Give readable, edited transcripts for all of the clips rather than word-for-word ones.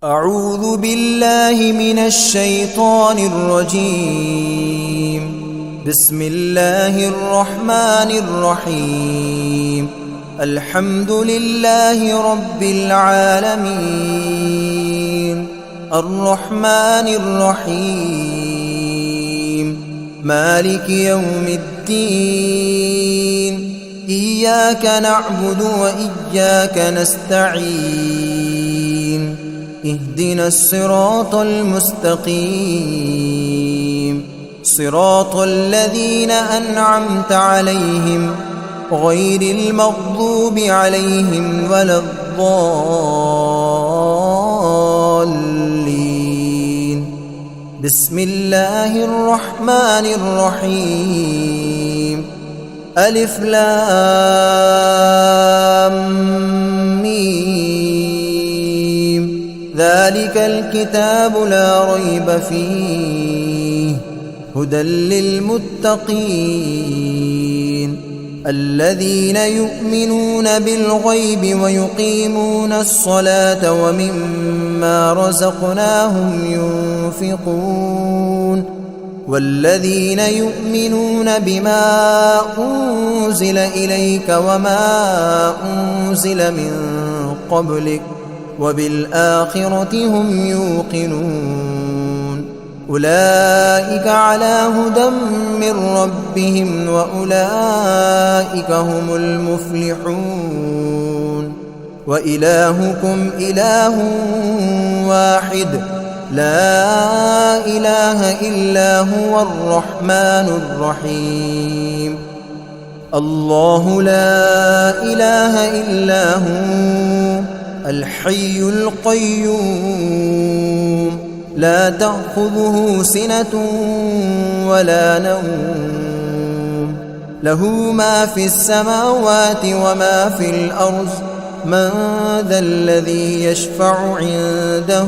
أعوذ بالله من الشيطان الرجيم. بسم الله الرحمن الرحيم. الحمد لله رب العالمين، الرحمن الرحيم، مالك يوم الدين. إياك نعبد وإياك نستعين. اهدنا الصراط المستقيم، صراط الذين أنعمت عليهم غير المغضوب عليهم ولا الضالين. بسم الله الرحمن الرحيم. ألف لام ميم. ذلك الكتاب لا ريب فيه هدى للمتقين الذين يؤمنون بالغيب ويقيمون الصلاة ومما رزقناهم ينفقون والذين يؤمنون بما أنزل إليك وما أنزل من قبلك وبالآخرة هم يوقنون. أولئك على هدى من ربهم وأولئك هم المفلحون. وإلهكم إله واحد لا إله إلا هو الرحمن الرحيم. الله لا إله إلا هو الحي القيوم، لا تأخذه سنة ولا نوم، له ما في السماوات وما في الأرض. من ذا الذي يشفع عنده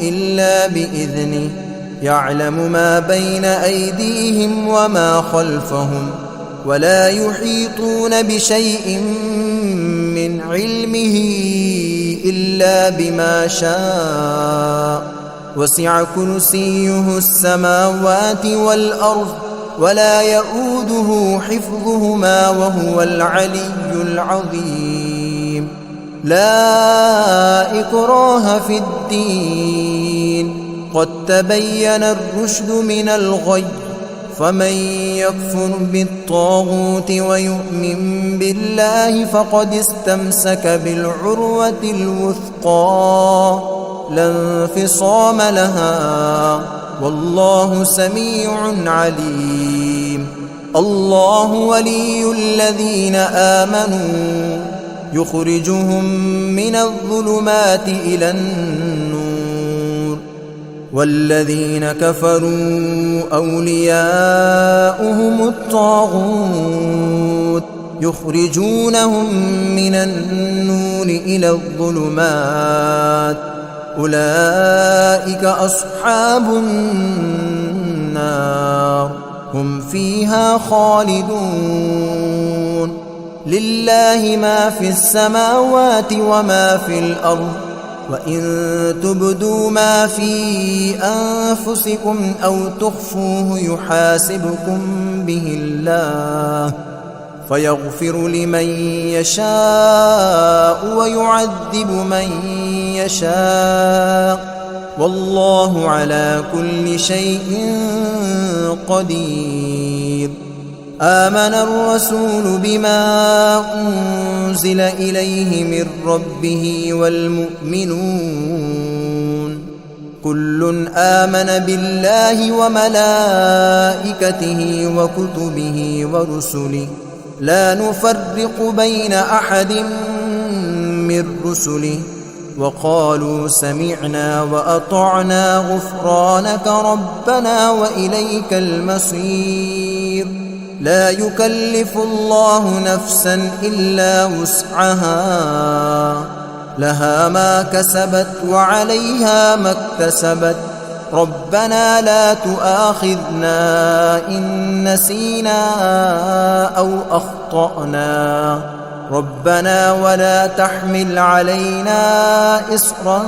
إلا بإذنه، يعلم ما بين أيديهم وما خلفهم، ولا يحيطون بشيء من علمه إلا بما شاء. وسع كرسيه السماوات والأرض ولا يؤوده حفظهما وهو العلي العظيم. لا إكراه في الدين، قد تبين الرشد من الغي. فمن يكفر بالطاغوت ويؤمن بالله فقد استمسك بالعروة الوثقى لا انفصام لها، والله سميع عليم. الله ولي الذين آمنوا يخرجهم من الظلمات إلى النور، والذين كفروا أولياؤهم الطاغوت يخرجونهم من النور إلى الظلمات. أولئك أصحاب النار هم فيها خالدون. لله ما في السماوات وما في الأرض، وإن تبدوا ما في أنفسكم أو تخفوه يحاسبكم به الله، فيغفر لمن يشاء ويعذب من يشاء، والله على كل شيء قدير. آمن الرسول بما أنزل إليه من ربه والمؤمنون كل آمن بالله وملائكته وكتبه ورسله لا نفرق بين أحد من رسله، وقالوا سمعنا وأطعنا غفرانك ربنا وإليك المصير. لا يكلف الله نفسا إلا وسعها، لها ما كسبت وعليها ما اكتسبت. ربنا لا تؤاخذنا إن نسينا أو أخطأنا، ربنا ولا تحمل علينا إصرا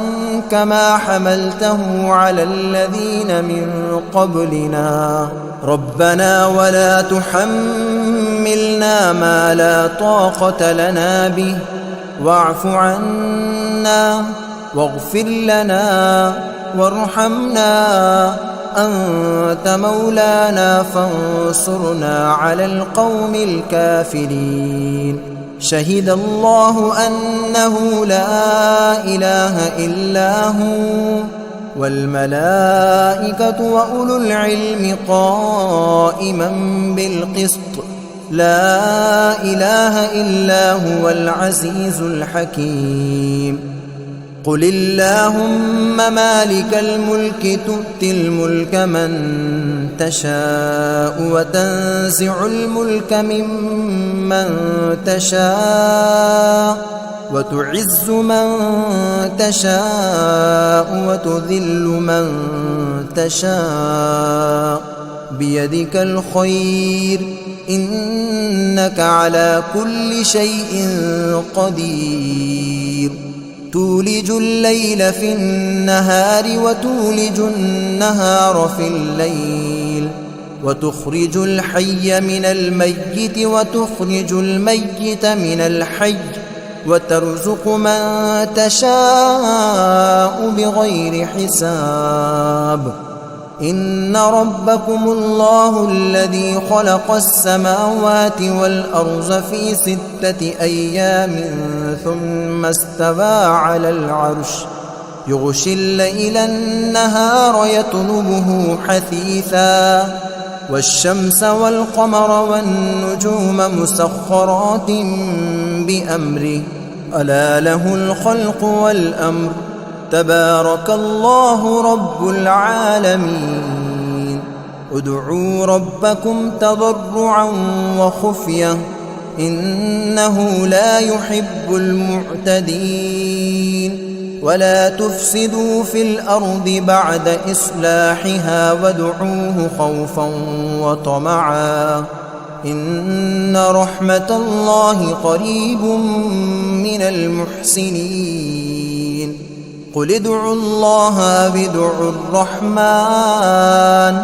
كما حملته على الذين من قبلنا ربنا ولا تحملنا ما لا طاقة لنا به واعف عنا واغفر لنا وارحمنا أنت مولانا فانصرنا على القوم الكافرين شهد الله أنه لا إله إلا هو والملائكة وأولو العلم قائما بالقسط لا إله إلا هو العزيز الحكيم قل اللهم مالك الملك تؤتي الملك من تشاء وتنزع الملك ممن تشاء وتعز من تشاء وتذل من تشاء بيدك الخير إنك على كل شيء قدير تولج الليل في النهار وتولج النهار في الليل وتخرج الحي من الميت وتخرج الميت من الحي وترزق من تشاء بغير حساب إن ربكم الله الذي خلق السماوات والأرض في 6 أيام ثم استوى على العرش يغشي الليل النهار يطلبه حثيثا والشمس والقمر والنجوم مسخرات بأمره ألا له الخلق والأمر تبارك الله رب العالمين ادعوا ربكم تضرعا وخفية إنه لا يحب المعتدين ولا تفسدوا في الأرض بعد إصلاحها وادعوه خوفا وطمعا إن رحمة الله قريب من المحسنين قل ادعوا الله أو ادعوا الرحمن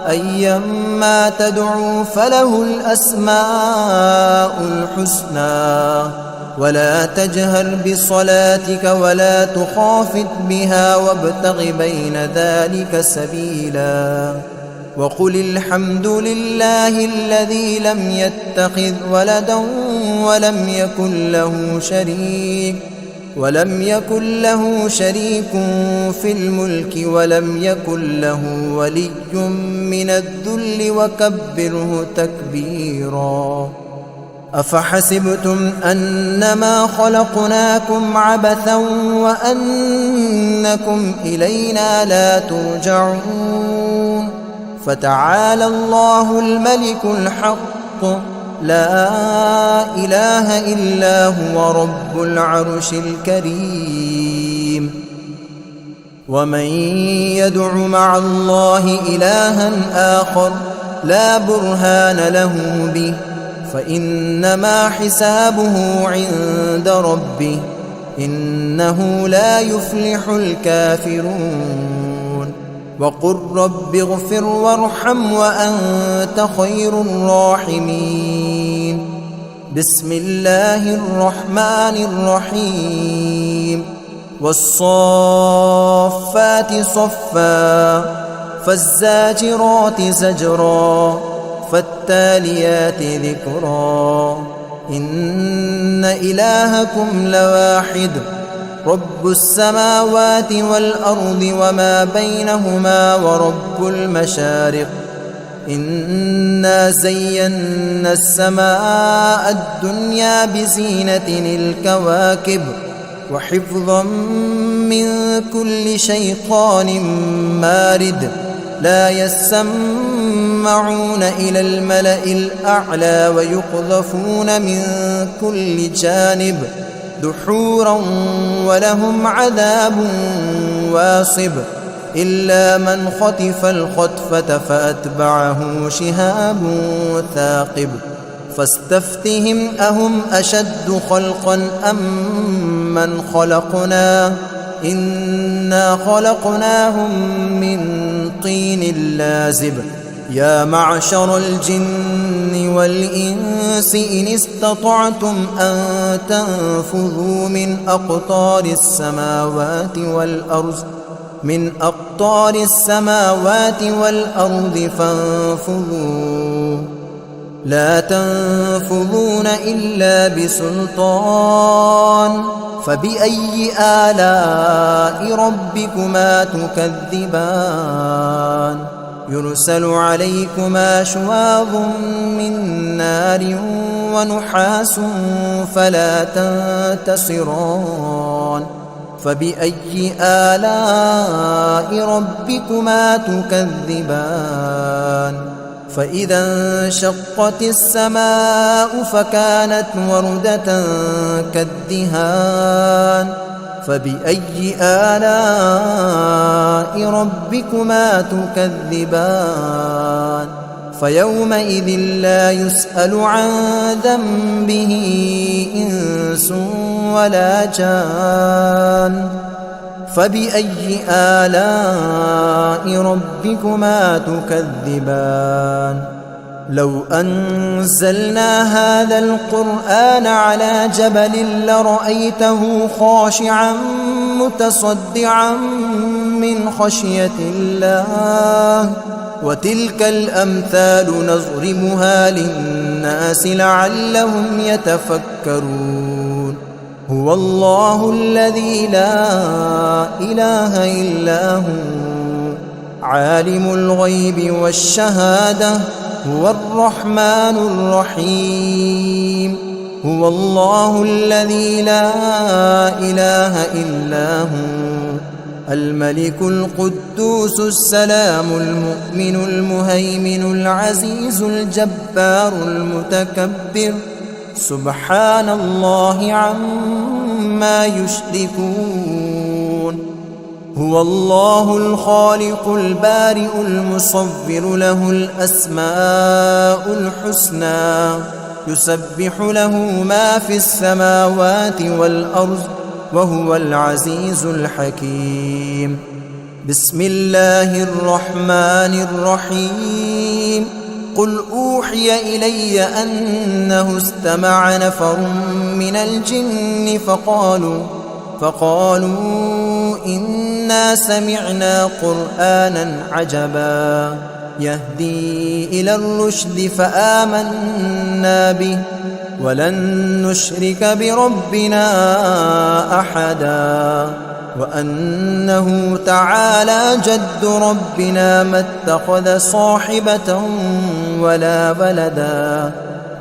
أيما تدعوا فله الأسماء الحسنى ولا تجهر بصلاتك ولا تخافت بها وابتغ بين ذلك سبيلا وقل الحمد لله الذي لم يتخذ ولدا ولم يكن له شريك في الملك ولم يكن له ولي من الذل وكبره تكبيرا أفحسبتم أنما خلقناكم عبثا وأنكم إلينا لا ترجعون فتعالى الله الملك الحق لا إله إلا هو رب العرش الكريم ومن يدع مع الله إلها آخر لا برهان له به فإنما حسابه عند ربه إنه لا يفلح الكافرون وقل رب اغفر وارحم وأنت خير الراحمين بسم الله الرحمن الرحيم والصافات صفا فالزاجرات زجرا فالتاليات ذكرا إن إلهكم لواحد رب السماوات والأرض وما بينهما ورب المشارق إنا زينا السماء الدنيا بزينة الكواكب وحفظا من كل شيطان مارد لا يسمعون إلى الملأ الأعلى ويقذفون من كل جانب دحورا ولهم عذاب واصب إلا من خطف الخطفة فأتبعه شهاب ثاقب فاستفتهم أهم أشد خلقا أم من خلقنا إنا خلقناهم من طين لازب يا معشر الجن والإنس إن استطعتم أن تنفذوا من أقطار السماوات والأرض فانفذوا لا تنفذون إلا بسلطان فبأي آلاء ربكما تكذبان يرسل عليكما شواظ من نار ونحاس فلا تنتصران فبأي آلاء ربكما تكذبان فإذا انشقت السماء فكانت وردة كالدهان فبأي آلاء ربكما تكذبان فيومئذ لا يسأل عن ذنبه إنس ولا جان فبأي آلاء ربكما تكذبان لو أنزلنا هذا القرآن على جبل لرأيته خاشعا متصدعا من خشية الله وتلك الأمثال نضربها للناس لعلهم يتفكرون هو الله الذي لا إله إلا هو عالم الغيب والشهادة هو الرحمن الرحيم هو الله الذي لا إله إلا هو الملك القدوس السلام المؤمن المهيمن العزيز الجبار المتكبر سبحان الله عما يشركون هو الله الخالق البارئ المصور له الأسماء الحسنى يسبح له ما في السماوات والأرض وهو العزيز الحكيم بسم الله الرحمن الرحيم قل أوحي إلي أنه استمع نفر من الجن فقالوا إنا سمعنا قرآنا عجبا يهدي إلى الرشد فآمنا به ولن نشرك بربنا أحدا وأنه تعالى جد ربنا ما اتخذ صاحبة ولا ولدا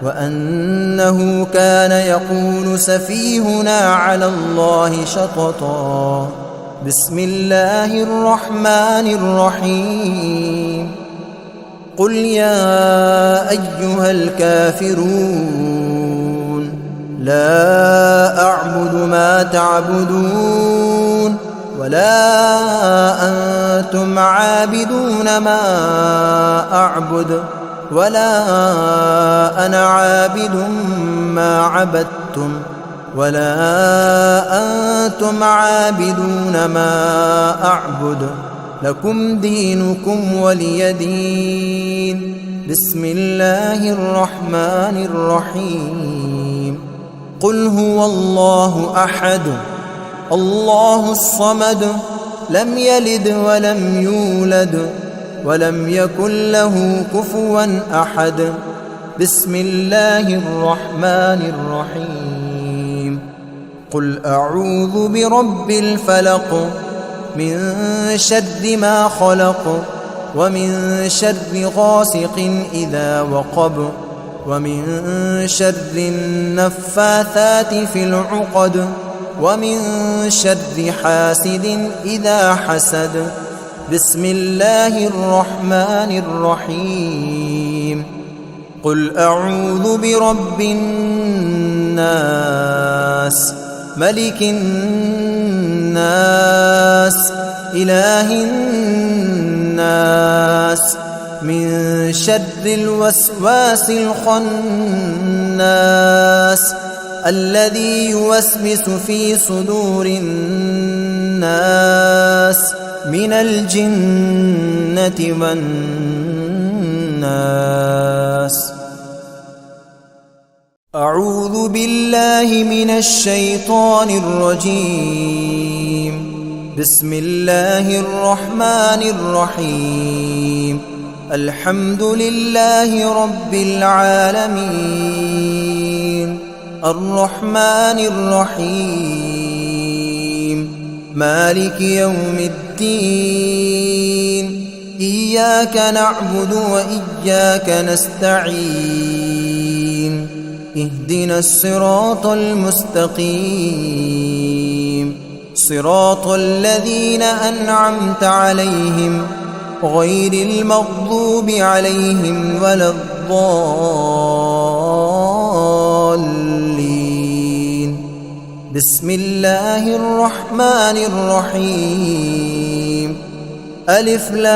وأنه كان يقول سفيهنا على الله شططا بسم الله الرحمن الرحيم قل يا أيها الكافرون لا أعبد ما تعبدون ولا أنتم عابدون ما أعبد ولا أنا عابد ما عبدتم ولا أنتم عابدون ما أعبد لكم دينكم ولي دين بسم الله الرحمن الرحيم قل هو الله أحد الله الصمد لم يلد ولم يولد ولم يكن له كفوا أحد بسم الله الرحمن الرحيم قل أعوذ برب الفلق من شر ما خلق ومن شر غاسق إذا وقب ومن شر النفاثات في العقد ومن شر حاسد إذا حسد بسم الله الرحمن الرحيم قل أعوذ برب الناس ملك الناس إله الناس من شر الوسواس الخناس الذي يوسوس في صدور الناس من الجنة والناس. أعوذ بالله من الشيطان الرجيم. بسم الله الرحمن الرحيم. الحمد لله رب العالمين الرحمن الرحيم مالك يوم الدين إياك نعبد وإياك نستعين اهدنا الصراط المستقيم صراط الذين أنعمت عليهم غير المغضوب عليهم ولا الضالين. بسم الله الرحمن الرحيم. ألف لام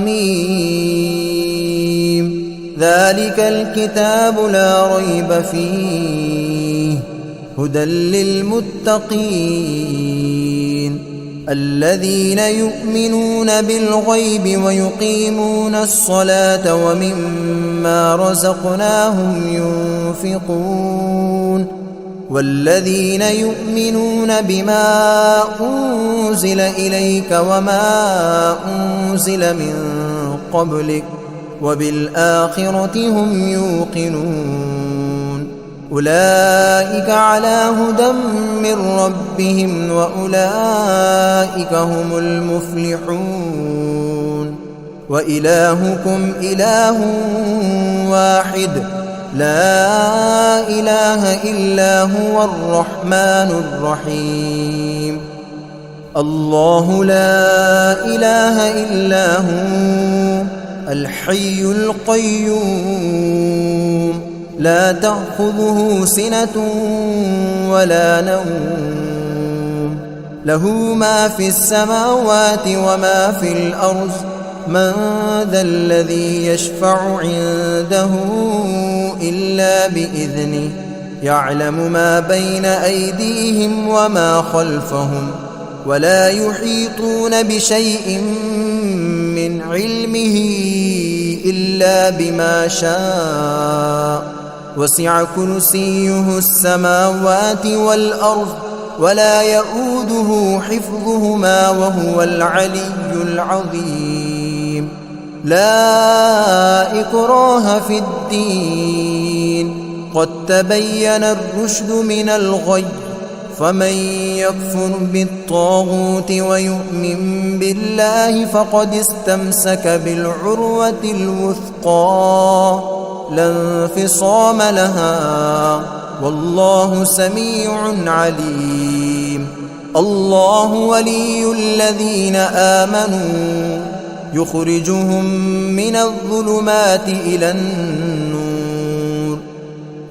ميم ذلك الكتاب لا ريب فيه هدى للمتقين الذين يؤمنون بالغيب ويقيمون الصلاة ومما رزقناهم ينفقون والذين يؤمنون بما أنزل إليك وما أنزل من قبلك وبالآخرة هم يوقنون أولئك على هدى من ربهم وأولئك هم المفلحون. وإلهكم إله واحد لا إله إلا هو الرحمن الرحيم. الله لا إله إلا هو الحي القيوم لا تأخذه سنة ولا نوم له ما في السماوات وما في الأرض من ذا الذي يشفع عنده إلا بإذنه يعلم ما بين أيديهم وما خلفهم ولا يحيطون بشيء من علمه إلا بما شاء وسع كرسيه السماوات والأرض ولا يؤوده حفظهما وهو العلي العظيم. لا إكراه في الدين قد تبين الرشد من الغي فمن يكفر بالطاغوت ويؤمن بالله فقد استمسك بالعروة الوثقى لا انفصام لها والله سميع عليم. الله ولي الذين آمنوا يخرجهم من الظلمات إلى النور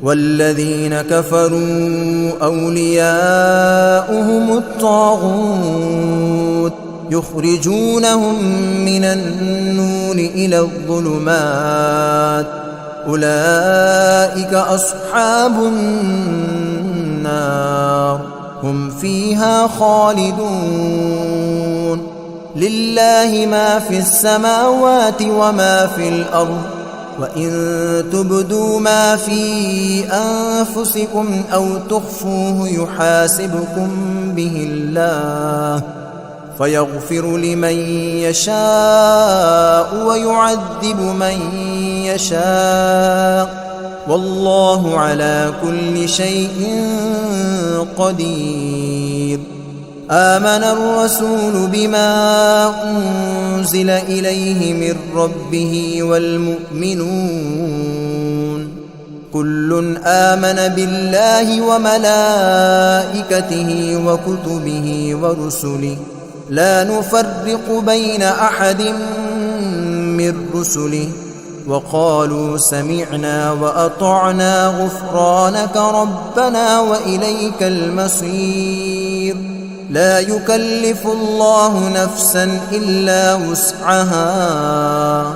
والذين كفروا أولياؤهم الطاغوت يخرجونهم من النور إلى الظلمات أولئك أصحاب النار هم فيها خالدون. لله ما في السماوات وما في الأرض وإن تبدوا ما في أنفسكم أو تخفوه يحاسبكم به الله فيغفر لمن يشاء ويعذب من يشاء والله على كل شيء قدير. آمن الرسول بما أنزل إليه من ربه والمؤمنون كل آمن بالله وملائكته وكتبه ورسله لا نفرق بين أحد من رسله وقالوا سمعنا وأطعنا غفرانك ربنا وإليك المصير. لا يكلف الله نفسا إلا وسعها،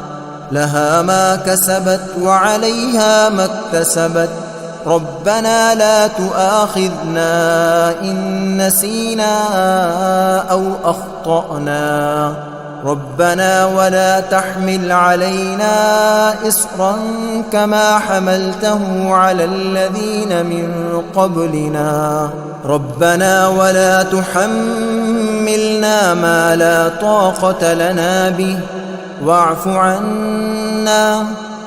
لها ما كسبت وعليها ما اكتسبت. ربنا لا تؤاخذنا إن نسينا أو أخطأنا. ربنا ولا تحمل علينا إصرا كما حملته على الذين من قبلنا. ربنا ولا تحملنا ما لا طاقة لنا به، واعف عنا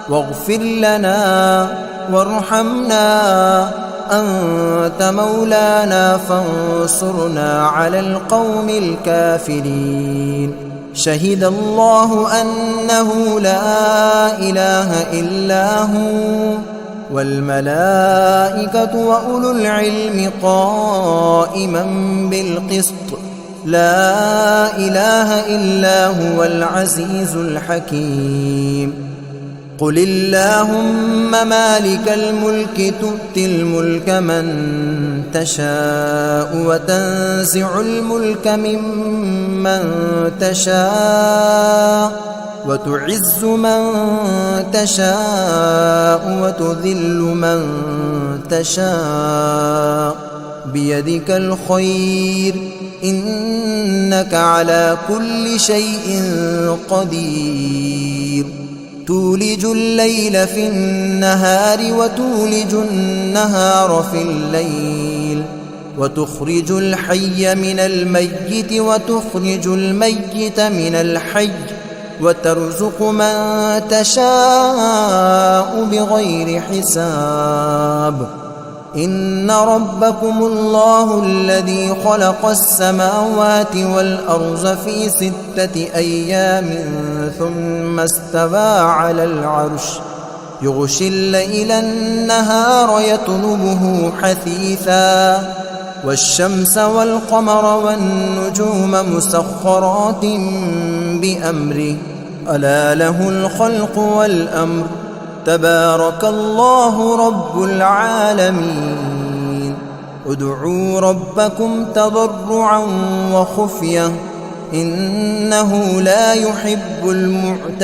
واغفر لنا وارحمنا، أنت مولانا فانصرنا على القوم الكافرين. شهد الله أنه لا إله إلا هو والملائكة وأولو العلم قائما بالقسط، لا إله إلا هو العزيز الحكيم. قل اللهم مالك الملك تؤتي الملك من تشاء وتنزع الملك ممن تشاء وتعز من تشاء وتذل من تشاء، بيدك الخير إنك على كل شيء قدير. تولج الليل في النهار وتولج النهار في الليل، وتخرج الحي من الميت وتخرج الميت من الحي، وترزق من تشاء بغير حساب. إن ربكم الله الذي خلق السماوات والأرض في 6 أيام ثم استوى على العرش، يغشي الليل النهار يطلبه حثيثا، والشمس والقمر والنجوم مسخرات بأمره، ألا له الخلق والأمر، تبارك الله رب العالمين. ادعوا ربكم تضرعا وخفية إنه لا يحب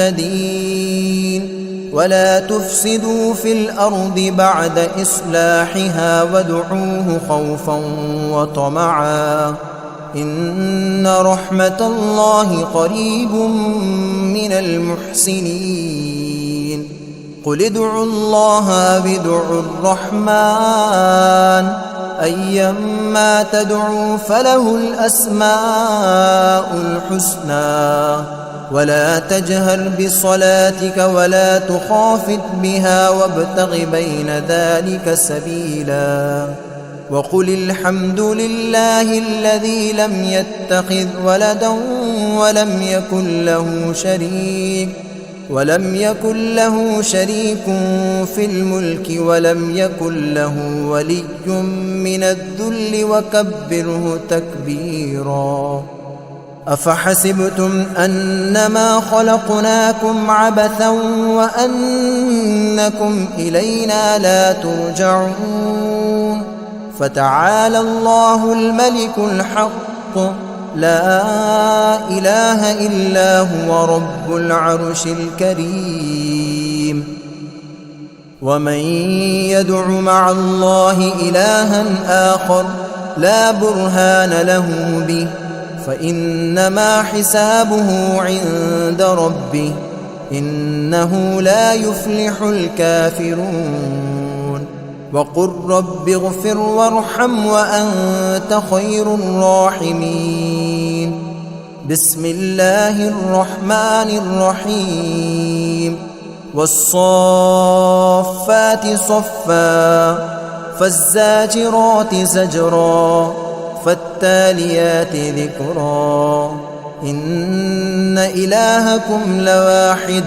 المعتدين. ولا تفسدوا في الأرض بعد إصلاحها وادعوه خوفا وطمعا إن رحمة الله قريب من المحسنين. قل ادعوا الله أو ادعوا الرحمن أيما تدعوا فله الأسماء الحسنى. ولا تجهر بصلاتك ولا تخافت بها وابتغ بين ذلك سبيلا. وقل الحمد لله الذي لم يتخذ ولدا ولم يكن له شريك في الملك ولم يكن له ولي من الذل وكبره تكبيرا. أفحسبتم أنما خلقناكم عبثا وأنكم إلينا لا ترجعون. فتعالى الله الملك الحق لا إله إلا هو رب العرش الكريم. ومن يدع مع الله إلها آخر لا برهان له به فإنما حسابه عند ربه إنه لا يفلح الكافرون. وقل رب اغفر وارحم وأنت خير الراحمين. بسم الله الرحمن الرحيم. والصافات صفا فالزاجرات زجرا فالتاليات ذكرا. إن إلهكم لواحد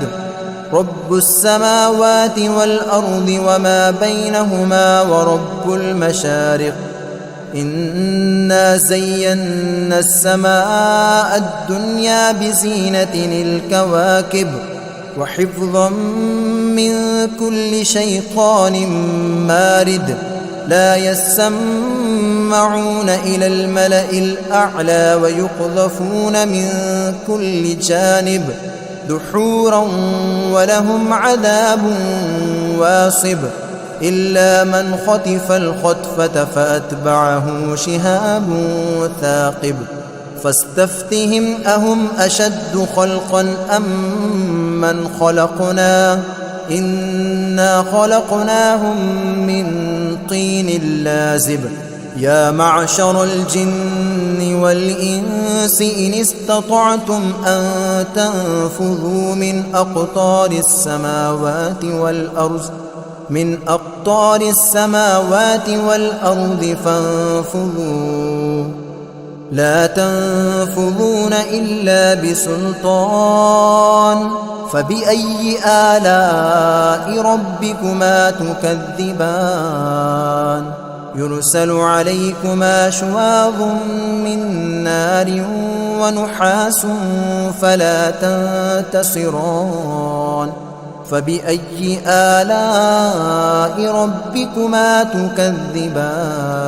رب السماوات والأرض وما بينهما ورب المشارق. إنا زينا السماء الدنيا بزينة الكواكب وحفظا من كل شيطان مارد. لا يسمعون يسمعون إلى الملأ الأعلى ويقذفون من كل جانب دحورا ولهم عذاب واصب إلا من خطف الخطفة فأتبعه شهاب ثاقب فاستفتهم أهم أشد خلقا أم من خلقنا إنا خلقناهم من طين لازب يا معشر الجن والإنس إن استطعتم أن تنفذوا من أقطار السماوات والأرض فانفذوا لا تنفذون إلا بسلطان فبأي آلاء ربكما تكذبان يرسل عليكما شواظ من نار ونحاس فلا تنتصران فبأي آلاء ربكما تكذبان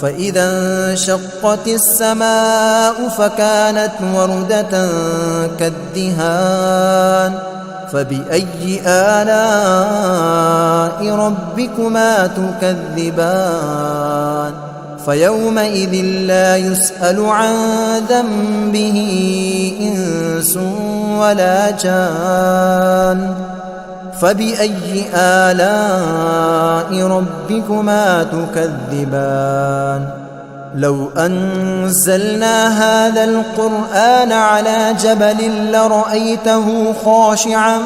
فإذا انشقت السماء فكانت وردة كالدهان فبأي آلاء ربكما تكذبان فيومئذ لا يسأل عن ذنبه إنس ولا جان فبأي آلاء ربكما تكذبان لو أنزلنا هذا القرآن على جبل لرأيته خاشعا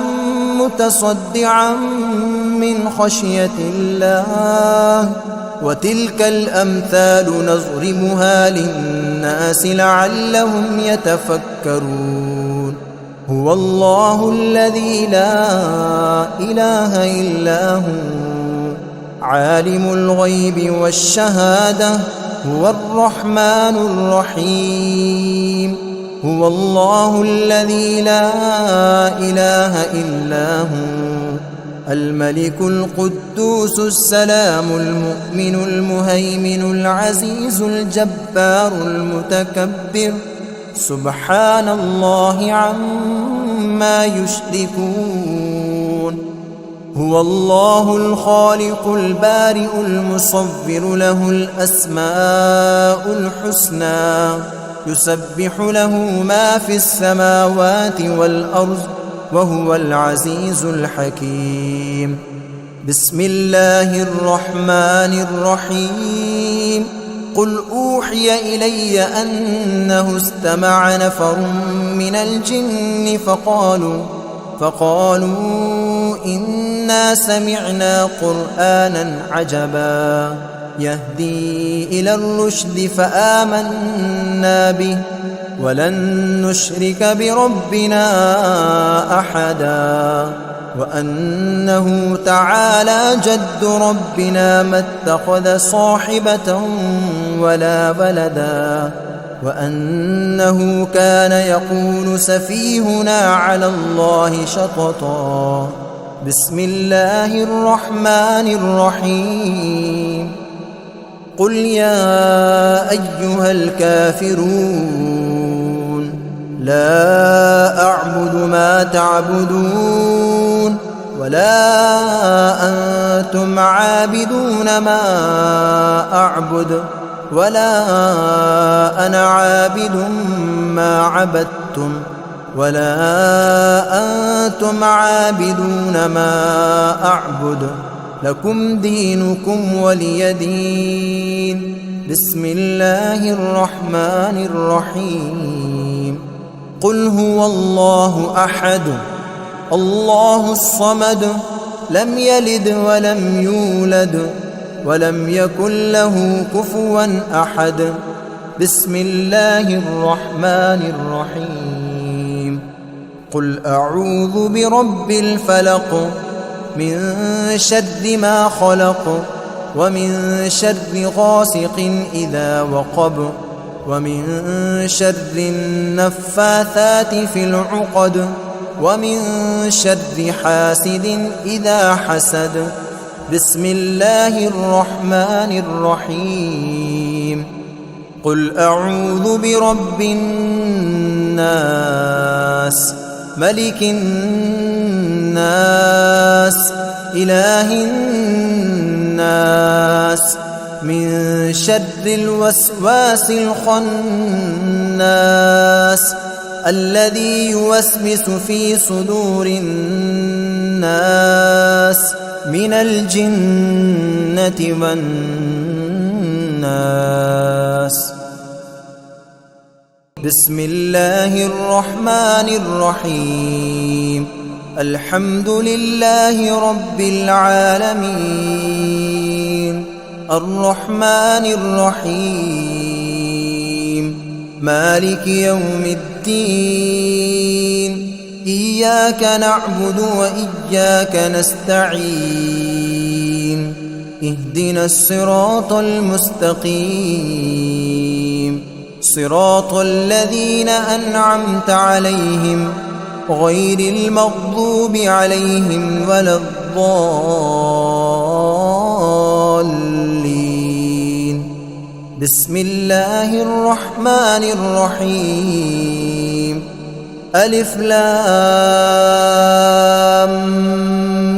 متصدعا من خشية الله وتلك الأمثال نضربها للناس لعلهم يتفكرون هو الله الذي لا إله إلا هو عالم الغيب والشهادة هو الرحمن الرحيم هو الله الذي لا إله إلا هو الملك القدوس السلام المؤمن المهيمن العزيز الجبار المتكبر سبحان الله عما يشركون هو الله الخالق البارئ المصور له الأسماء الحسنى يسبح له ما في السماوات والأرض وهو العزيز الحكيم بسم الله الرحمن الرحيم قل أوحي إلي أنه استمع نفر من الجن فقالوا إنا سمعنا قرآنا عجبا يهدي إلى الرشد فآمنا به ولن نشرك بربنا أحدا وأنه تعالى جد ربنا ما اتخذ صاحبة ولا ولدا وأنه كان يقول سفيهنا على الله شططا بسم الله الرحمن الرحيم قل يا أيها الكافرون لا أعبد ما تعبدون ولا أنتم عابدون ما أعبد ولا أنا عابد ما عبدتم ولا أنتم عابدون ما أعبد لكم دينكم ولي دين بسم الله الرحمن الرحيم قل هو الله أحد الله الصمد لم يلد ولم يولد ولم يكن له كفوا أحد بسم الله الرحمن الرحيم قل أعوذ برب الفلق من شر ما خلق ومن شر غاسق إذا وقب ومن شر النفاثات في العقد ومن شر حاسد إذا حسد بسم الله الرحمن الرحيم قل أعوذ برب الناس ملك الناس إله الناس من شر الوسواس الخناس الذي يوسوس في صدور الناس من الجنة والناس بسم الله الرحمن الرحيم الحمد لله رب العالمين الرحمن الرحيم مالك يوم الدين إياك نعبد وإياك نستعين اهدنا الصراط المستقيم صراط الذين أنعمت عليهم غير المغضوب عليهم ولا الضالين بسم الله الرحمن الرحيم ألف لام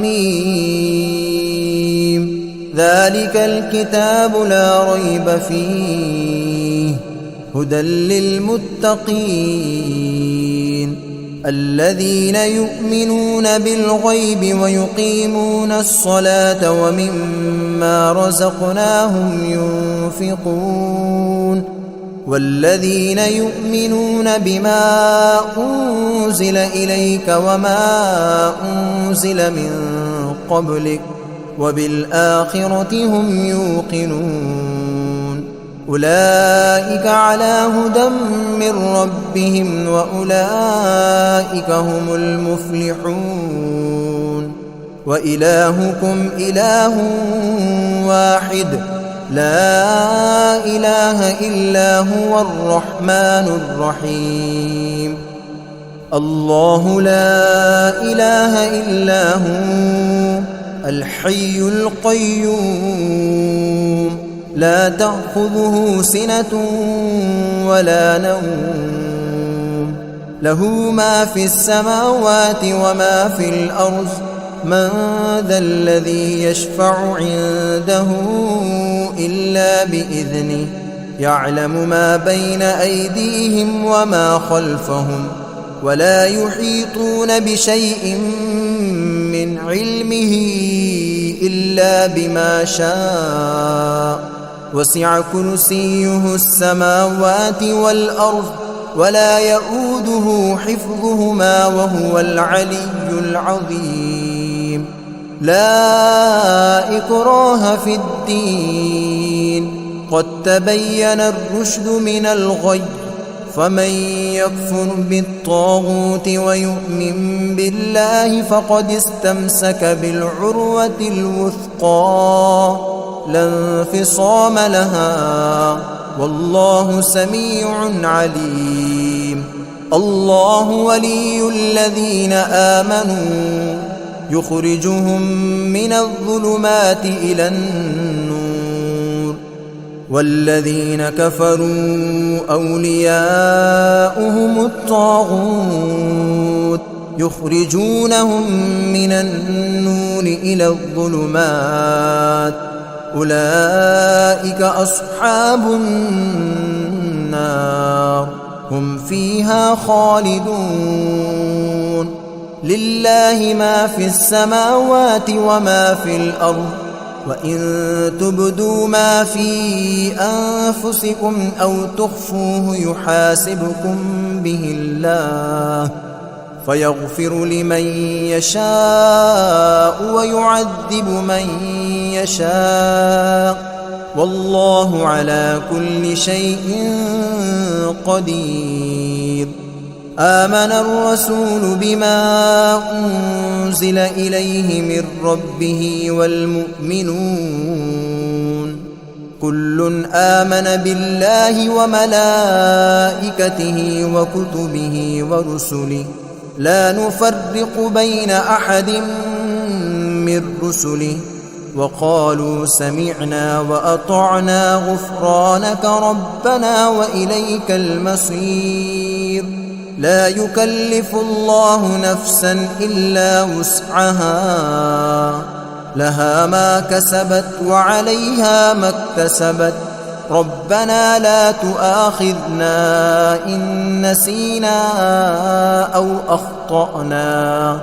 ميم ذلك الكتاب لا ريب فيه هدى للمتقين الذين يؤمنون بالغيب ويقيمون الصلاة ومما رزقناهم ينفقون والذين يؤمنون بما أنزل إليك وما أنزل من قبلك وبالآخرة هم يوقنون أولئك على هدى من ربهم وأولئك هم المفلحون وإلهكم إله واحد لا إله إلا هو الرحمن الرحيم الله لا إله إلا هو الحي القيوم لا تأخذه سنة ولا نوم له ما في السماوات وما في الأرض من ذا الذي يشفع عنده إلا بإذنه يعلم ما بين أيديهم وما خلفهم ولا يحيطون بشيء من علمه إلا بما شاء وسع كرسيه السماوات والأرض ولا يؤوده حفظهما وهو العلي العظيم لا إكراه في الدين قد تبين الرشد من الغي فمن يكفر بالطاغوت ويؤمن بالله فقد استمسك بالعروة الوثقى لا انفصام لها والله سميع عليم الله ولي الذين آمنوا يخرجهم من الظلمات إلى النور والذين كفروا أولياؤهم الطاغوت يخرجونهم من النور إلى الظلمات أولئك أصحاب النار هم فيها خالدون لله ما في السماوات وما في الأرض وإن تبدوا ما في أنفسكم أو تخفوه يحاسبكم به الله فيغفر لمن يشاء ويعذب من يشاء والله على كل شيء قدير آمن الرسول بما أنزل إليه من ربه والمؤمنون كل آمن بالله وملائكته وكتبه ورسله لا نفرق بين أحد من رسله وقالوا سمعنا وأطعنا غفرانك ربنا وإليك المصير. لا يكلف الله نفسا إلا وسعها، لها ما كسبت وعليها ما اكتسبت. ربنا لا تؤاخذنا إن نسينا أو أخطأنا،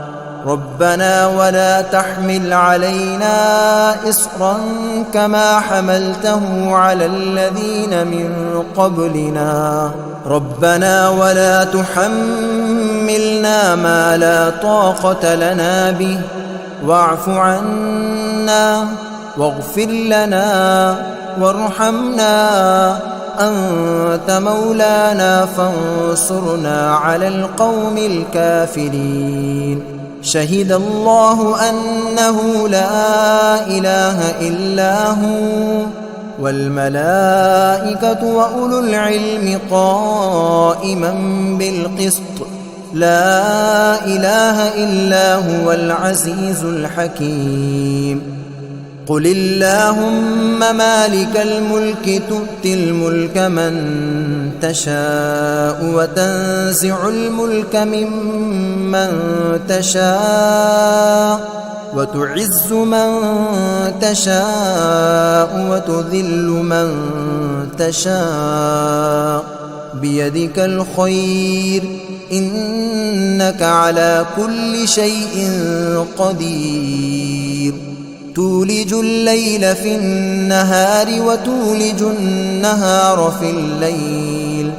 ربنا ولا تحمل علينا إصرا كما حملته على الذين من قبلنا، ربنا ولا تحملنا ما لا طاقة لنا به، واعف عنا واغفر لنا وارحمنا، أنت مولانا فانصرنا على القوم الكافرين. شهد الله أنه لا إله إلا هو والملائكة وأولو العلم قائما بالقسط، لا إله إلا هو العزيز الحكيم. قل اللهم مالك الملك تؤتي الملك من تشاء وتنزع الملك ممن تشاء وتعز من تشاء وتذل من تشاء، بيدك الخير إنك على كل شيء قدير. تولج الليل في النهار وتولج النهار في الليل،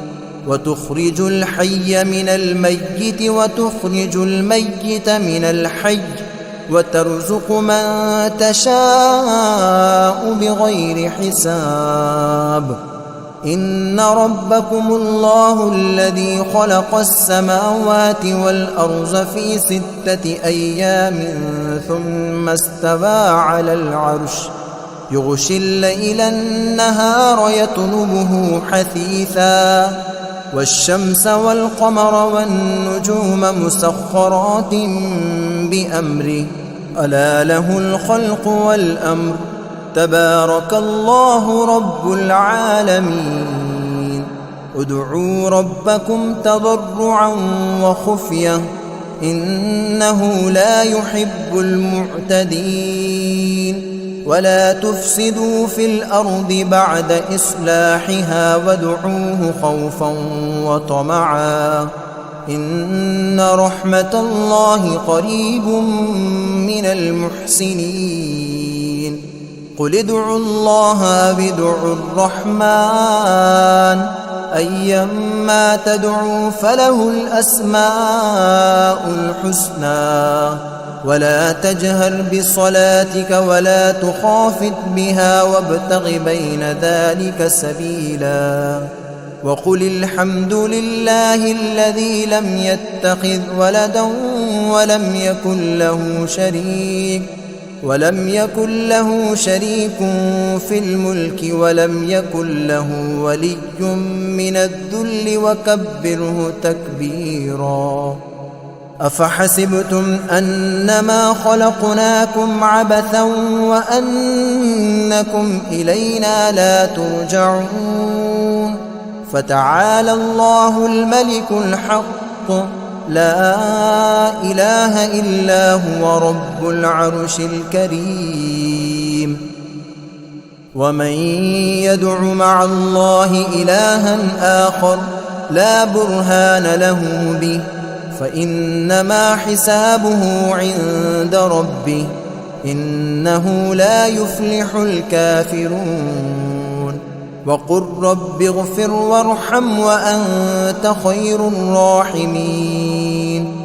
وتخرج الحي من الميت وتخرج الميت من الحي، وترزق من تشاء بغير حساب. إن ربكم الله الذي خلق السماوات والأرض في 6 أيام ثم استوى على العرش، يغشي الليل النهار يطلبه حثيثا، والشمس والقمر والنجوم مسخرات بأمره، ألا له الخلق والأمر، تبارك الله رب العالمين. ادعوا ربكم تضرعا وخفية إنه لا يحب المعتدين. ولا تفسدوا في الأرض بعد إصلاحها وادعوه خوفا وطمعا إن رحمة الله قريب من المحسنين. قل ادعوا الله أو ادعوا الرحمن أيما تدعوا فله الأسماء الحسنى. ولا تجهر بصلاتك ولا تخافت بها وابتغ بين ذلك سبيلا. وقل الحمد لله الذي لم يتخذ ولدا ولم يكن له شريك في الملك ولم يكن له ولي من الذل وكبره تكبيرا. أفحسبتم أنما خلقناكم عبثا وأنكم إلينا لا ترجعون. فتعالى الله الملك الحق لا إله إلا هو رب العرش الكريم. ومن يدع مع الله إلها آخر لا برهان له به فإنما حسابه عند ربه إنه لا يفلح الكافرون. وقل رب اغفر وارحم وأنت خير الراحمين.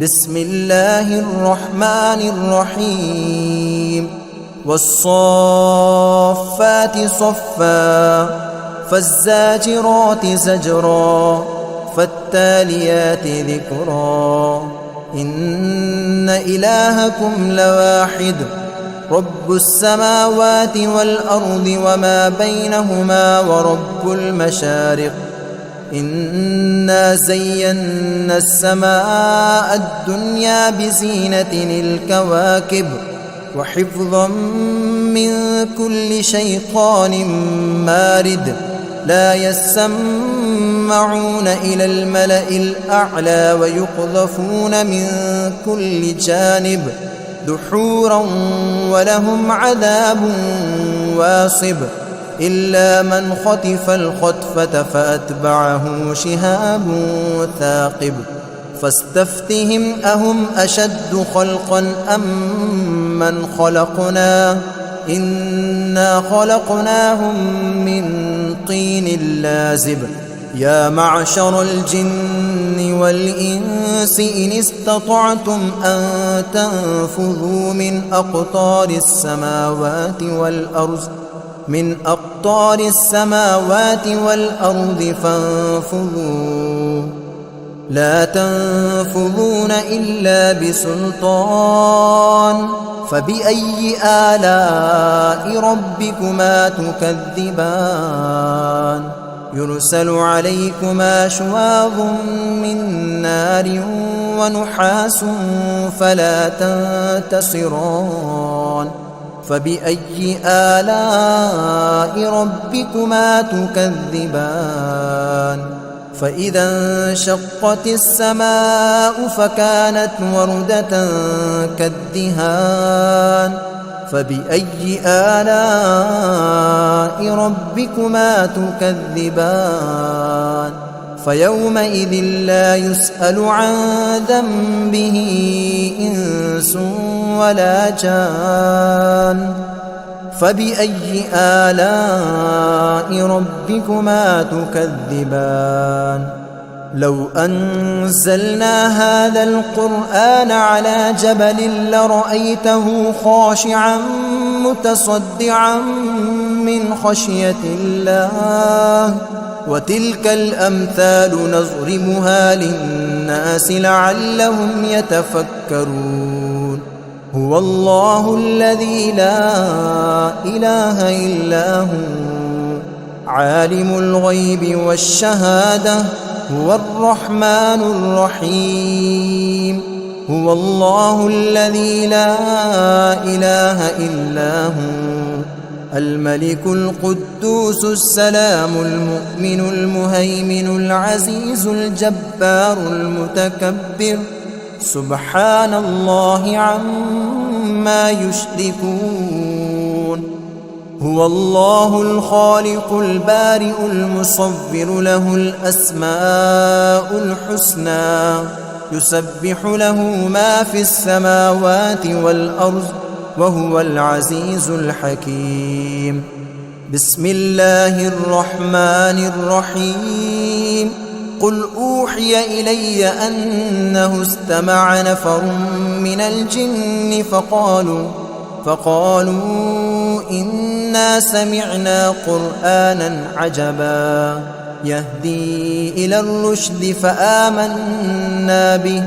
بسم الله الرحمن الرحيم. والصافات صفا فالزاجرات زجرا فالتاليات ذكرا. إن إلهكم لواحد رب السماوات والأرض وما بينهما ورب المشارق. إنا زينا السماء الدنيا بزينة الكواكب وحفظا من كل شيطان مارد لا يسمعون إلى الملأ الأعلى ويقذفون من كل جانب دحورا ولهم عذاب واصب إلا من خطف الخطفة فأتبعه شهاب ثاقب فاستفتهم أهم أشد خلقا أم من خلقنا إنا خلقناهم من طين لازب يا معشر الجن والإنس إن استطعتم أن تنفذوا من أقطار السماوات والأرض فانفذوا لا تنفذون إلا بسلطان فبأي آلاء ربكما تكذبان يرسل عليكما شواظ من نار ونحاس فلا تنتصران فبأي آلاء ربكما تكذبان فإذا انشقت السماء فكانت وردة كالدهان فبأي آلاء ربكما تكذبان فيومئذ لا يسأل عن ذنبه إنس ولا جان فبأي آلاء ربكما تكذبان لو أنزلنا هذا القرآن على جبل لرأيته خاشعا متصدعا من خشية الله وتلك الأمثال نضربها للناس لعلهم يتفكرون هو الله الذي لا إله إلا هو عالم الغيب والشهادة هو الرحمن الرحيم هو الله الذي لا إله إلا هو الملك القدوس السلام المؤمن المهيمن العزيز الجبار المتكبر سبحان الله عما يشركون هو الله الخالق البارئ المصور له الأسماء الحسنى يسبح له ما في السماوات والأرض وهو العزيز الحكيم بسم الله الرحمن الرحيم قل أوحي إلي أنه استمع نفر من الجن فقالوا إنا سمعنا قرآنا عجبا يهدي إلى الرشد فآمنا به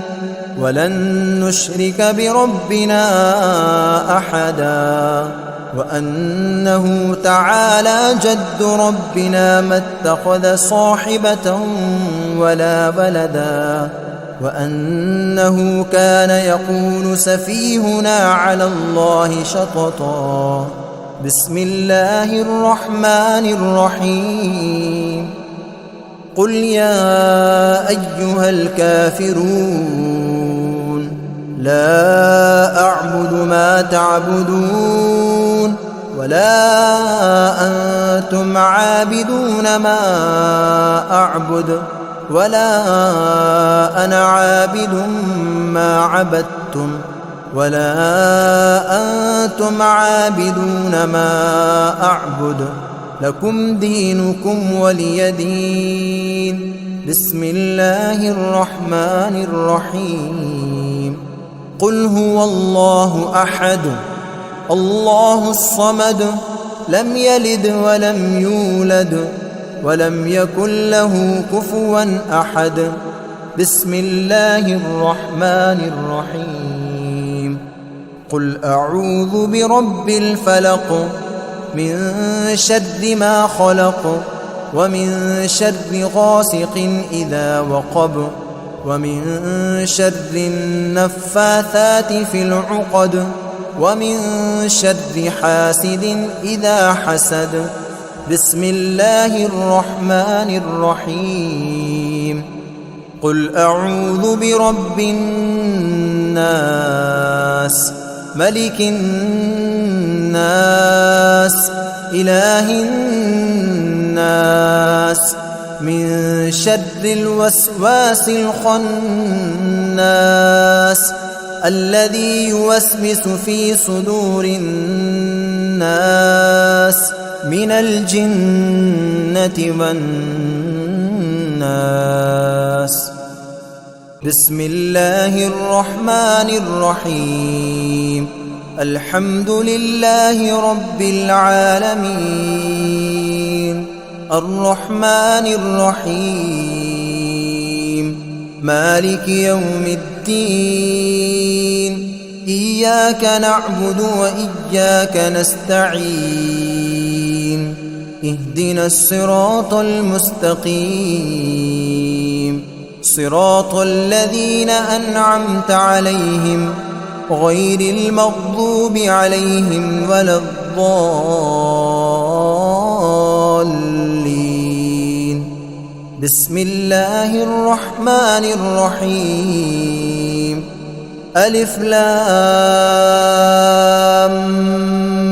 ولن نشرك بربنا أحدا وأنه تعالى جد ربنا ما اتخذ صاحبة ولا ولدا وأنه كان يقول سفيهنا على الله شططا بسم الله الرحمن الرحيم قل يا أيها الكافرون لا أعبد ما تعبدون ولا أنتم عابدون ما أعبد ولا أنا عابد ما عبدتم ولا أنتم عابدون ما أعبد لكم دينكم ولي دين بسم الله الرحمن الرحيم قل هو الله أحد الله الصمد لم يلد ولم يولد ولم يكن له كفوا أحد بسم الله الرحمن الرحيم قل أعوذ برب الفلق من شر ما خلق ومن شر غاسق إذا وقب ومن شر النفاثات في العقد ومن شر حاسد إذا حسد. بسم الله الرحمن الرحيم. قل أعوذ برب الناس ملك الناس إله الناس من شر الوسواس الخناس الذي يوسوس في صدور الناس من الجنة والناس. بسم الله الرحمن الرحيم. الحمد لله رب العالمين الرحمن الرحيم مالك يوم الدين إياك نعبد وإياك نستعين اهدنا الصراط المستقيم صراط الذين أنعمت عليهم غير المغضوب عليهم ولا الضالين. بسم الله الرحمن الرحيم. ألف لام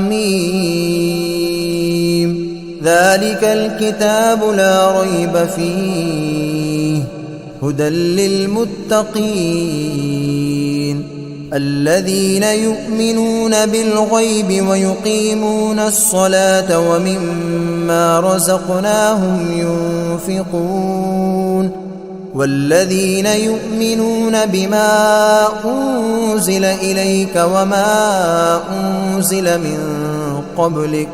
ميم ذلك الكتاب لا ريب فيه هدى للمتقين الذين يؤمنون بالغيب ويقيمون الصلاة ومما رزقناهم ينفقون والذين يؤمنون بما أنزل إليك وما أنزل من قبلك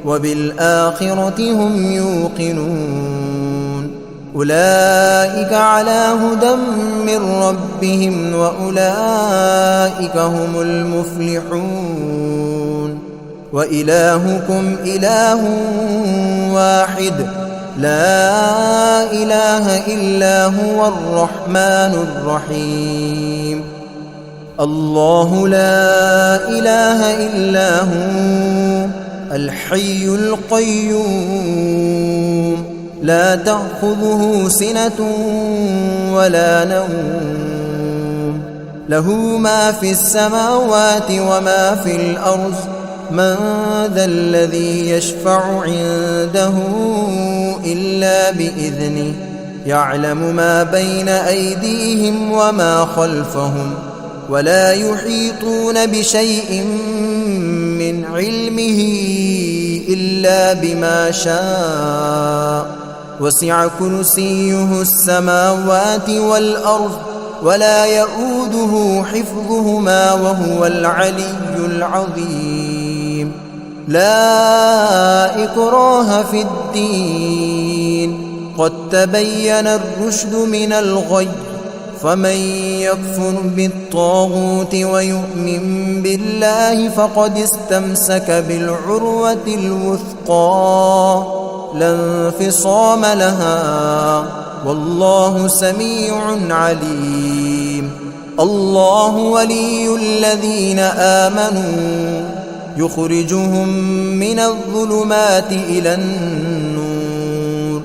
وبالآخرة هم يوقنون أولئك على هدى من ربهم وأولئك هم المفلحون. وإلهكم إله واحد لا إله إلا هو الرحمن الرحيم. الله لا إله إلا هو الحي القيوم لا تأخذه سنة ولا نوم له ما في السماوات وما في الأرض من ذا الذي يشفع عنده إلا بإذنه يعلم ما بين أيديهم وما خلفهم ولا يحيطون بشيء من علمه إلا بما شاء وسع كرسيه السماوات والأرض ولا يؤوده حفظهما وهو العلي العظيم. لا إكراه في الدين قد تبين الرشد من الغي فمن يكفر بالطاغوت ويؤمن بالله فقد استمسك بالعروة الوثقى لا انفصام لها والله سميع عليم. الله ولي الذين آمنوا يخرجهم من الظلمات إلى النور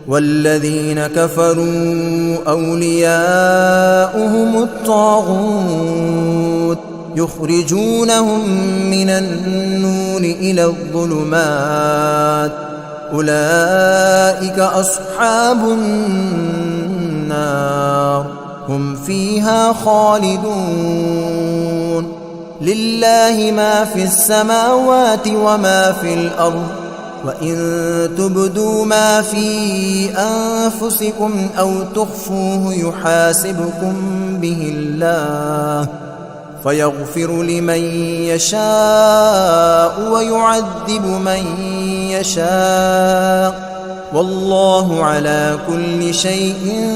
والذين كفروا أولياؤهم الطاغوت يخرجونهم من النور إلى الظلمات أولئك أصحاب النار هم فيها خالدون. لله ما في السماوات وما في الأرض وإن تبدوا ما في أنفسكم أو تخفوه يحاسبكم به الله فيغفر لمن يشاء ويعذب من يشاء والله على كل شيء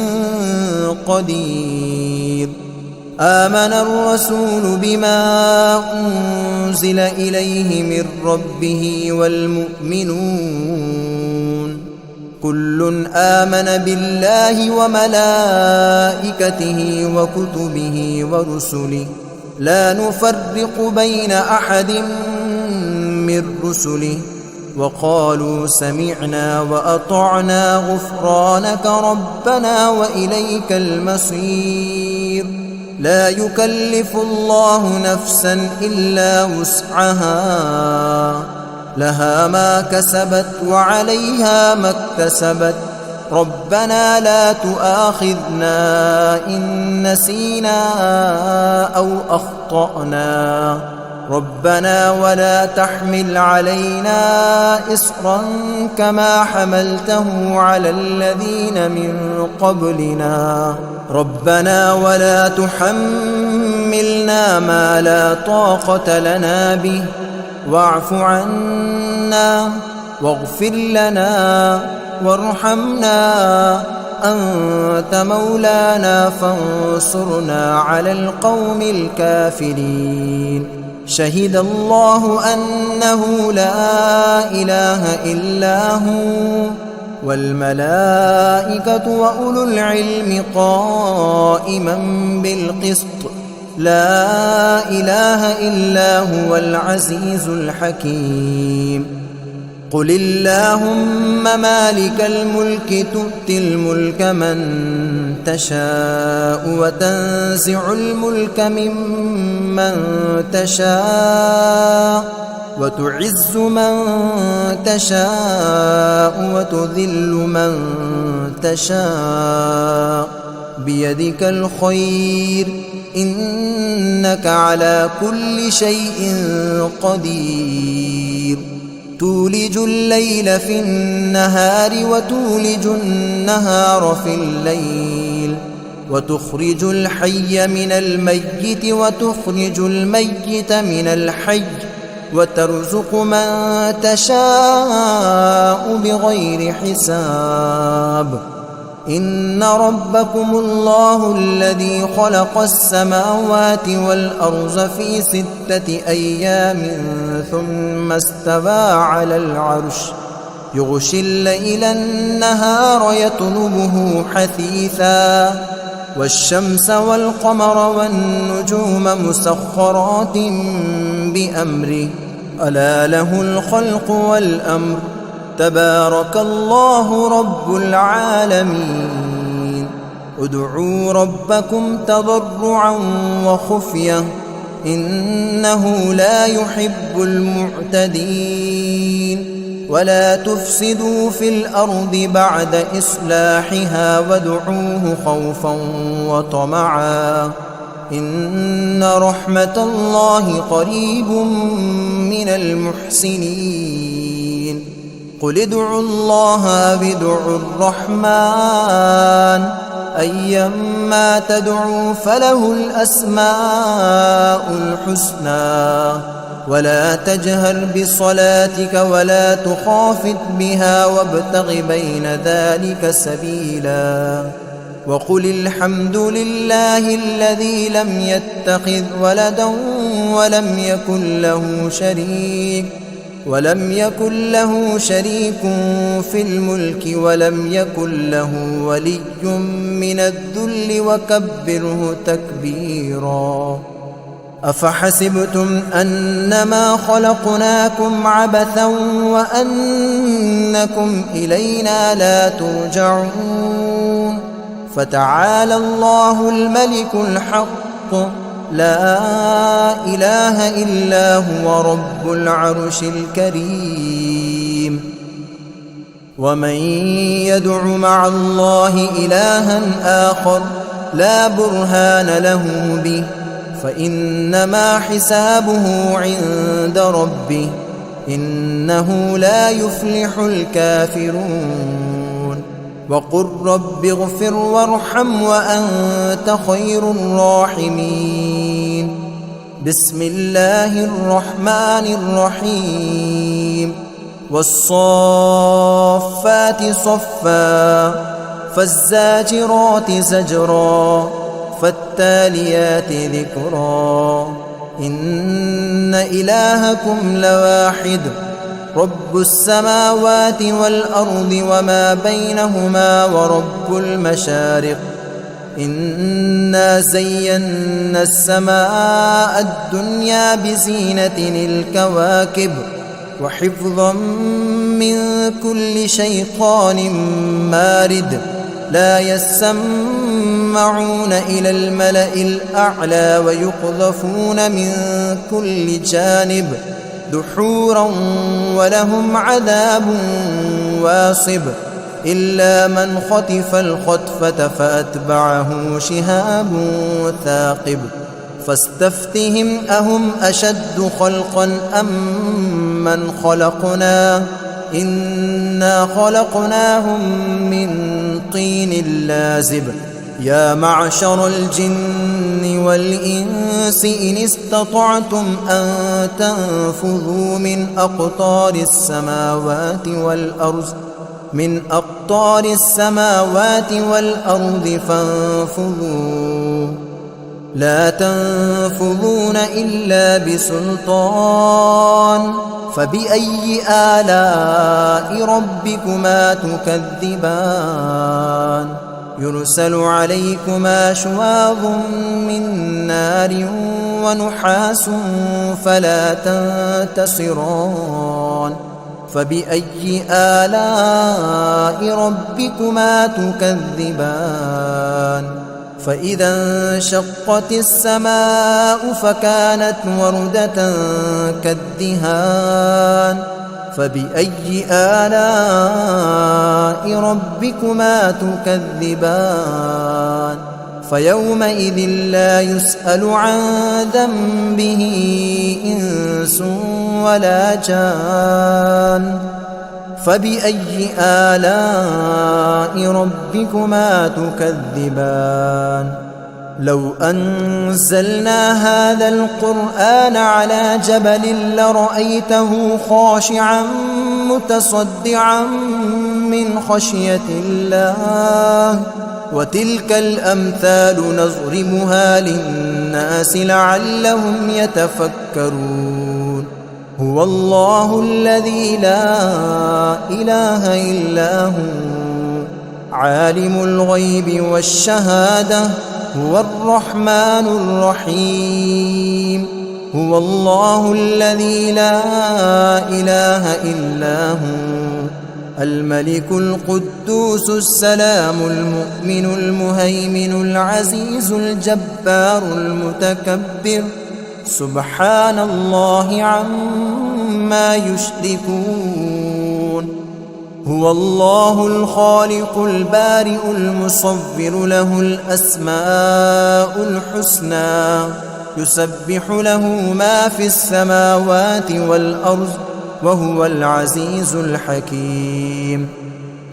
قدير. آمن الرسول بما أنزل إليه من ربه والمؤمنون كل آمن بالله وملائكته وكتبه ورسله لا نفرق بين أحد من رسله وقالوا سمعنا وأطعنا غفرانك ربنا وإليك المصير. لا يكلف الله نفسا إلا وسعها، لها ما كسبت وعليها ما اكتسبت. ربنا لا تؤاخذنا إن نسينا أو أخطأنا، ربنا ولا تحمل علينا إصرا كما حملته على الذين من قبلنا، ربنا ولا تحملنا ما لا طاقة لنا به، واعف عنا واغفر لنا وارحمنا، أنت مولانا فانصرنا على القوم الكافرين. شهد الله أنه لا إله إلا هو والملائكة وأولو العلم قائما بالقسط، لا إله إلا هو العزيز الحكيم. قل اللهم مالك الملك تؤتي الملك من تشاء وتنزع الملك ممن تشاء وتعز من تشاء وتذل من تشاء، بيدك الخير إنك على كل شيء قدير. تولج الليل في النهار وتولج النهار في الليل، وتخرج الحي من الميت وتخرج الميت من الحي، وترزق من تشاء بغير حساب. إن ربكم الله الذي خلق السماوات والأرض في 6 أيام ثم استوى على العرش، يغشي الليل النهار يطلبه حثيثا، والشمس والقمر والنجوم مسخرات بأمره، ألا له الخلق والأمر، تبارك الله رب العالمين. ادعوا ربكم تضرعا وخفية إنه لا يحب المعتدين. ولا تفسدوا في الأرض بعد إصلاحها وادعوه خوفا وطمعا إن رحمة الله قريب من المحسنين. قل ادعوا الله بدعوا الرحمن أيما تدعوا فله الأسماء الحسنى، ولا تجهر بصلاتك ولا تخافت بها وابتغ بين ذلك سبيلا. وقل الحمد لله الذي لم يتخذ ولدا ولم يكن له شريك في الملك ولم يكن له ولي من الذل وكبره تكبيرا. أفحسبتم أنما خلقناكم عبثا وأنكم إلينا لا ترجعون. فتعالى الله الملك الحق لا إله إلا هو رب العرش الكريم. ومن يدع مع الله إلها آخر لا برهان له به فإنما حسابه عند ربه إنه لا يفلح الكافرون. وقل رب اغفر وارحم وأنت خير الراحمين. بسم الله الرحمن الرحيم. والصافات صفا فالزاجرات زجرا فالتاليات ذكرا. إن إلهكم لواحد رب السماوات والأرض وما بينهما ورب المشارق إنا زينا السماء الدنيا بزينة الكواكب وحفظا من كل شيطان مارد لا يسمعون إلى الملأ الأعلى ويقذفون من كل جانب دحورا ولهم عذاب واصب إلا من خطف الخطفة فأتبعه شهاب ثاقب فاستفتهم أهم أشد خلقا أم من خلقنا إنا خلقناهم من طين لازب يا معشر الجن والإنس إن استطعتم أن تنفذوا من أقطار السماوات والأرض فانفذوا لا تنفذون إلا بسلطان فبأي آلاء ربكما تكذبان يرسل عليكما شواظ من نار ونحاس فلا تنتصران فبأي آلاء ربكما تكذبان فإذا انشقت السماء فكانت وردة كالدهان فبأي آلاء ربكما تكذبان فيومئذ لا يسأل عن ذنبه إنس ولا جان فبأي آلاء ربكما تكذبان لو أنزلنا هذا القرآن على جبل لرأيته خاشعا متصدعا من خشية الله وتلك الأمثال نضربها للناس لعلهم يتفكرون هو الله الذي لا إله إلا هو عالم الغيب والشهادة هو الرحمن الرحيم هو الله الذي لا إله إلا هو الملك القدوس السلام المؤمن المهيمن العزيز الجبار المتكبر سبحان الله عما يشركون هو الله الخالق البارئ المصور له الأسماء الحسنى يسبح له ما في السماوات والأرض وهو العزيز الحكيم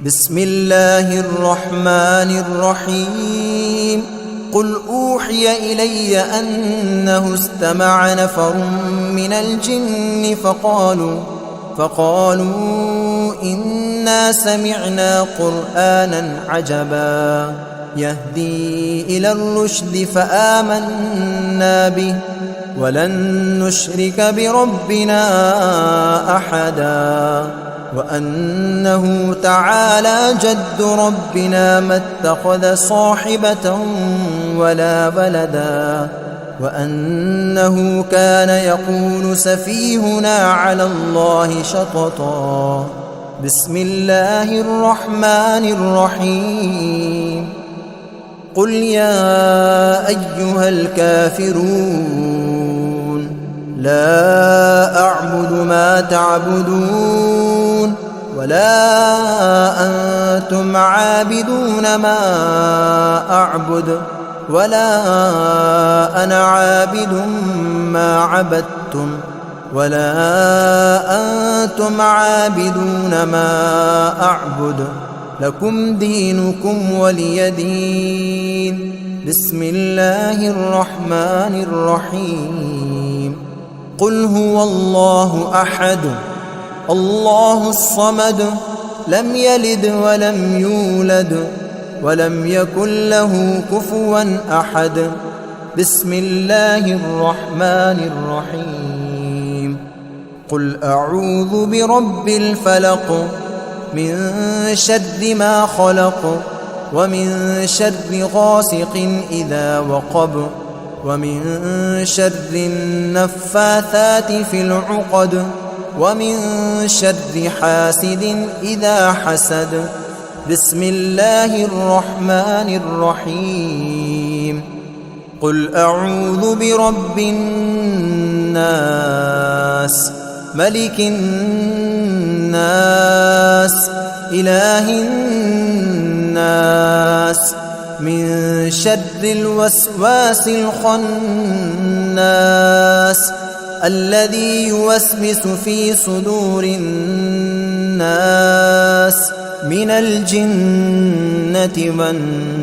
بسم الله الرحمن الرحيم قل أوحي إلي أنه استمع نفر من الجن فقالوا إنا سمعنا قرآنا عجبا يهدي إلى الرشد فآمنا به ولن نشرك بربنا أحدا وأنه تعالى جد ربنا ما اتخذ صاحبة ولا ولدا وأنه كان يقول سفيهنا على الله شططا بسم الله الرحمن الرحيم قل يا أيها الكافرون لا أعبد ما تعبدون ولا أنتم عابدون ما أعبد ولا أنا عابد ما عبدتم ولا أنتم عابدون ما أعبد لكم دينكم ولي دين بسم الله الرحمن الرحيم قل هو الله أحد الله الصمد لم يلد ولم يولد ولم يكن له كفوا أحد بسم الله الرحمن الرحيم قل أعوذ برب الفلق من شر ما خلق ومن شر غاسق إذا وقب ومن شر النفاثات في العقد ومن شر حاسد إذا حسد. بسم الله الرحمن الرحيم. قل أعوذ برب الناس ملك الناس إله الناس من شر الوسواس الخناس الذي يوسوس في صدور الناس من الجنة والناس.